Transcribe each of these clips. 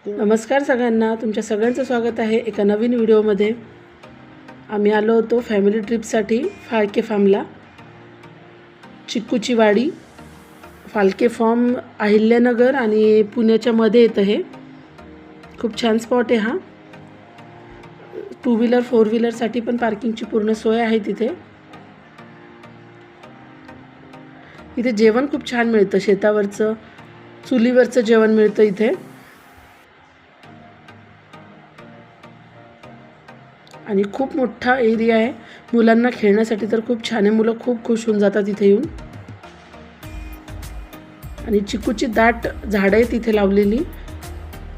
नमस्कार सगळ्यांना, तुमच्या सगळ्यांचं स्वागत आहे एका नवीन व्हिडिओमध्ये। आम्ही आलो होतो फॅमिली ट्रिपसाठी फाळके फार्मला। चिक्कूची वाडी, फाळके फार्म अहिल्यानगर आणि पुण्याच्या मध्ये येतं हे। खूप छान स्पॉट आहे हा। 2 व्हीलर 4 व्हीलरसाठी पण पार्किंगची पूर्ण सोय आहे तिथे। इथे जेवण खूप छान मिळतं, शेतावरचं चुलीवरचं जेवण मिळतं इथे। आणि खूप मोठा एरिया आहे, मुलांना खेळण्यासाठी तर खूप छान आहे। मुलं खूप खुश होऊन जातात इथे येऊन। आणि चिकूची दाट झाडं आहेत तिथे लावलेली,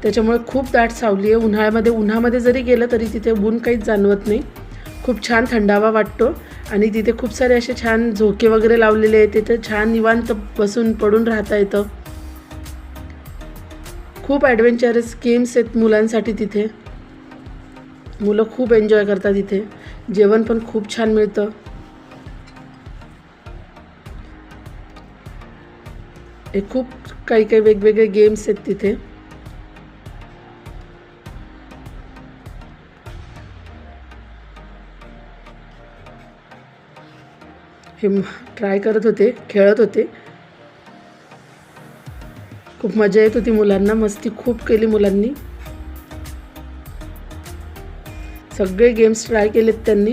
त्याच्यामुळे खूप दाट सावली आहे। उन्हामध्ये जरी गेलं तरी तिथे ऊन काहीच जाणवत नाही। खूप छान थंडावा वाटतो आणि तिथे खूप सारे असे छान झोके वगैरे लावलेले आहेत। तिथे छान निवांत बसून पडून राहता येतं। खूप ॲडव्हेंचरस गेम्स आहेत मुलांसाठी तिथे। मुलं खूप एन्जॉय करतात इथे। जेवण पण खूप छान मिळतं। हे खूप काही वेगवेगळे गेम्स आहेत तिथे। हे ट्राय करत होते, खेळत होते। खूप मजा येत होती मुलांना, मस्ती खूप केली मुलांनी। सगळे गेम्स ट्राय केलेत त्यांनी।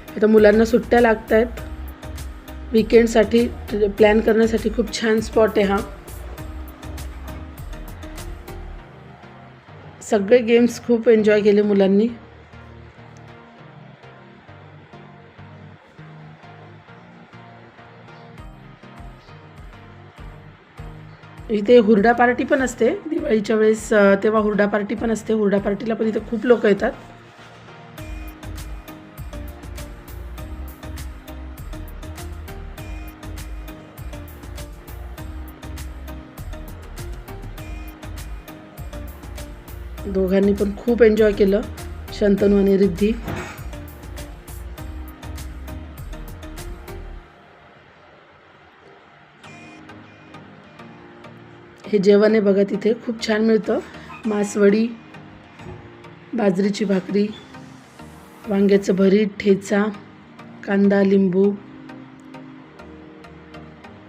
आता मुलांना सुट्ट्या लागतायत, वीकेंडसाठी प्लॅन करण्यासाठी खूप छान स्पॉट आहे हा। सगळे गेम्स खूप एन्जॉय केले मुलांनी। इथे हुरडा पार्टी पण असते दिवाळीच्या वेळेस, तेव्हा हुरडा पार्टी पण असते। हुरडा पार्टीला पण इथे खूप लोक येतात। दोघांनी पण खूप एन्जॉय केलं, शंतनू आणि रिद्धी। हे जेवण आहे बघा, तिथे खूप छान मिळतं। मासवडी, बाजरीची भाकरी, वांग्याचं भरीत, ठेचा, कांदा, लिंबू।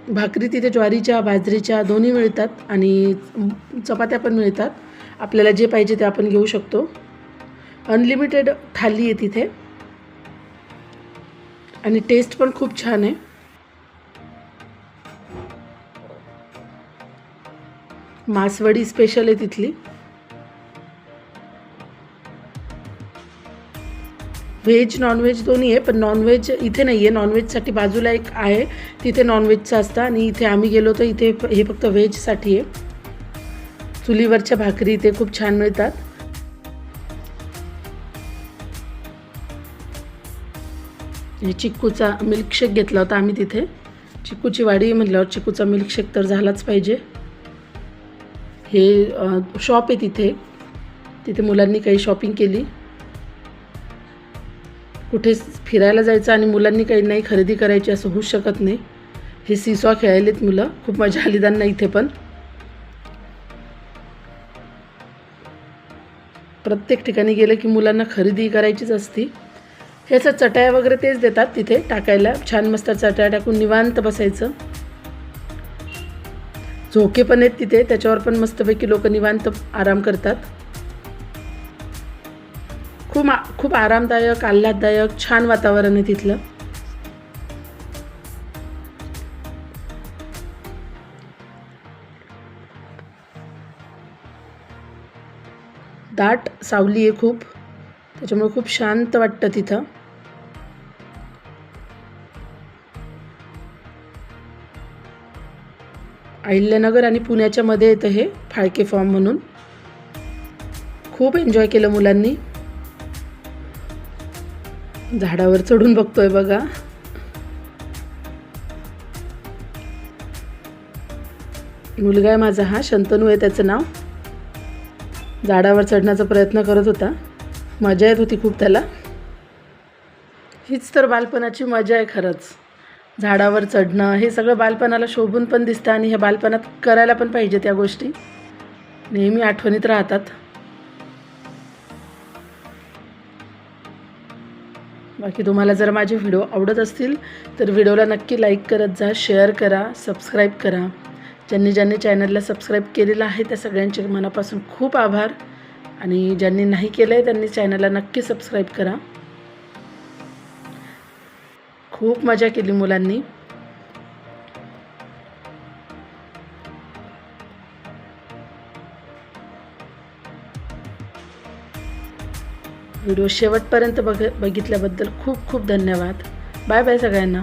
भाकरी तिथे ज्वारीच्या बाजरीच्या दोन्ही मिळतात आणि चपात्या पण मिळतात। आपल्याला जे पाहिजे ते आपण घेऊ शकतो। अनलिमिटेड थाली आहे तिथे आणि टेस्ट पण खूप छान आहे। मासवडी स्पेशल आहे तिथली। व्हेज नॉनव्हेज दोन्ही आहे, पण नॉनव्हेज इथे नाही आहे। नॉनव्हेजसाठी बाजूला एक आहे, तिथे नॉनव्हेजचं असतं आणि इथे आम्ही गेलो तर इथे हे फक्त व्हेजसाठी आहे। चुलीवरच्या भाकरी इथे खूप छान मिळतात। हे चिक्कूचा मिल्कशेक घेतला होता आम्ही तिथे। चिक्कूची वाडी म्हटल्यावर चिक्कूचा मिल्कशेक तर झालाच पाहिजे। हे शॉप आहे तिथे मुलांनी काही शॉपिंग केली। कुठे फिरायला जायचं आणि मुलांनी काही नाही खरेदी करायची असं होऊ शकत नाही। हे सीसॉ खेळायलेत मुलं, खूप मजा आली त्यांना इथे पण। प्रत्येक ठिकाणी गेलं की मुलांना खरेदी करायचीच असती। हे असं चटाया वगैरे तेच देतात तिथे टाकायला, छान मस्त चटाया टाकून निवांत बसायचं। झोके पण आहेत तिथे, त्याच्यावर पण मस्तपैकी लोक निवांत आराम करतात। खूप आरामदायक, आल्हाददायक, छान वातावरण आहे तिथलं। दाट सावली आहे खूप, त्याच्यामुळे खूप शांत वाटतं तिथं। अहिल्यानगर आणि पुण्याच्या मध्ये येतं हे फाळके फार्म म्हणून। खूप एन्जॉय केलं मुलांनी। झाडावर चढून बघतोय बघा। मुलगा आहे माझा हा, शंतनू आहे त्याचं नाव। झाडावर चढण्याचा प्रयत्न करत होता, मजा येत होती खूप त्याला। हीच तर बालपणाची मजा आहे खरंच। झाडावर चढणं हे सगळं बालपणाला शोभून पण दिसतं आणि हे बालपणात करायला पण पाहिजे. त्या गोष्टी नेहमी आठवणीत राहतात. बाकी तुम्हाला जर माझे व्हिडिओ आवडत असतील तर व्हिडिओला नक्की लाईक करत जा, शेअर करा, सबस्क्राईब करा. ज्यांनी चॅनलला सबस्क्राईब केलेलं आहे त्या सगळ्यांचे मनापासून खूप आभार आणि ज्यांनी नाही केलं आहे त्यांनी चॅनलला नक्की सबस्क्राईब करा. खूप मजा केली मुलांनी. व्हिडिओ शेवटपर्यंत बघितल्याबद्दल खूप खूप धन्यवाद. बाय बाय सगळ्यांना.